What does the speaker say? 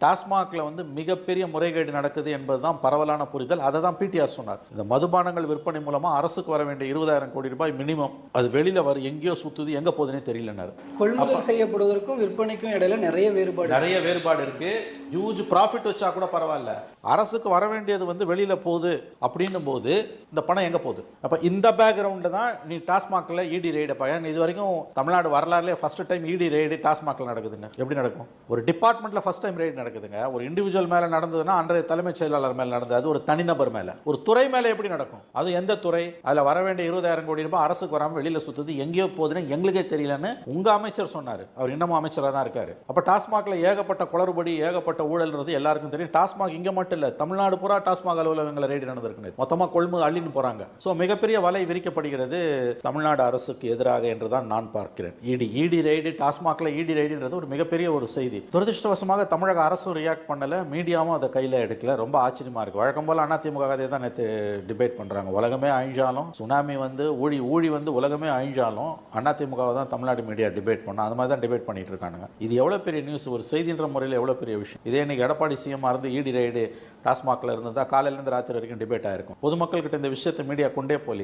டாஸ்மாக்ல மிகப்பெரிய முறைகேடு நடக்குது என்பதுதான் பரவலான புரிதல். அதை தான் பிடிஆர் சொன்னார். இந்த மதுபானங்கள் விற்பனை மூலமா அரசுக்கு வர வேண்டிய 20,000 கோடி ரூபாய் மினிமம் அது வெளியில எங்கேயோ சுத்துது, எங்க போகுதுன்னே தெரியலன்னாரு. கொள்முதல் செய்யப்படுவதற்கும் விற்பனைக்கும் இடையில நிறைய வேறுபாடு இருக்கு. ஹியூஜ் ப்ராஃபிட் வச்சா கூட பரவாயில்ல, அரசுக்கு வர வேண்டியது வெளியில போகுது அப்படின்னும் போது இந்த பணம் எங்க போகுது? அப்ப இந்த பேக்ரவுண்ட்ல தான் நீ டாஸ்மாக்ல இடி ரெய்டு இது வரைக்கும் தமிழ்நாடு வரலாறுல ஃபர்ஸ்ட் டைம் இடி ரெய்டு டாஸ்மாக்ல நடக்குதுங்க. எப்படி நடக்கும்? ஒரு டிபார்ட்மெண்ட்ல ஃபர்ஸ்ட் டைம் ரெய்டு நடக்குதுங்க. ஒரு இண்டிவிஜுவல் மேல நடந்ததுன்னா அன்றைய தலைமைச் செயலாளர் மேல நடந்தது. அது ஒரு தனிநபர் மேல. ஒரு துறை மேல எப்படி நடக்கும்? அது எந்த துறை? அதுல வர வேண்டிய 20,000 கோடி ரூபாய் அரசுக்கு வராம வெளியில சுத்துது, எங்கேயோ போகுதுன்னு எங்களுக்கே தெரியலன்னு உங்க அமைச்சர் சொன்னாரு. அவர் இன்னமும் அமைச்சரா தான் இருக்காரு. அப்ப டாஸ்மாக்ல ஏகப்பட்ட குளறுபடி, ஏகப்பட்ட ஊழல்ன்றது எல்லாருக்கும் தெரியும். டாஸ்மாக் இங்க மட்டும் இல்ல, தமிழ்நாடு பூரா டாஸ்மாக் அலுவலகங்களை ரெய்டு நடந்திருக்கு. மொத்தமா கொள்முதல் அள்ளின்னு போறாங்க. சோ மிகப்பெரிய வலை விரிக்கப்படுகிறது தமிழ்நாடு அரசுக்கு எதிராக என்றுதான் நான் பார்க்கிறேன். இடி ரெய்டு, டாஸ்மாக்ல இடி ரெய்டுன்றது ஒரு மிகப்பெரிய ஒரு செய்தி. துரதிருஷ்டவசமாக தமிழக அரசு ரியாக்ட் பண்ணல, மீடியாவும் அதை கையில எடுக்கல. ரொம்ப ஆச்சரியமா இருக்கு. வழக்கம் போல அதிமுக அதே தான் நேற்று டிபேட் பண்றாங்க. உலகமே அழிஞ்சாலும், சுனாமி ஊழி உலகமே அழிஞ்சாலும் அதிமுக தான் தமிழ்நாடு மீடியா டிபேட் பண்ண, அது மாதிரி தான் டிபேட் பண்ணிட்டு இருக்காங்க. இது எவ்வளவு பெரிய நியூஸ், ஒரு செய்தின்ற முறையில் எவ்வளவு பெரிய விஷயம். இதே இன்னைக்கு எடப்பாடி சிஎம் இருந்து இடி ரெய்டு டாஸ்மாக்ல இருந்தா காலையில இருந்து ராத்திரி வரைக்கும் டிபேட் ஆயிருக்கும். பொதுமக்கள் கிட்ட இந்த விஷயத்தை மீடியா கொண்டே போலியே.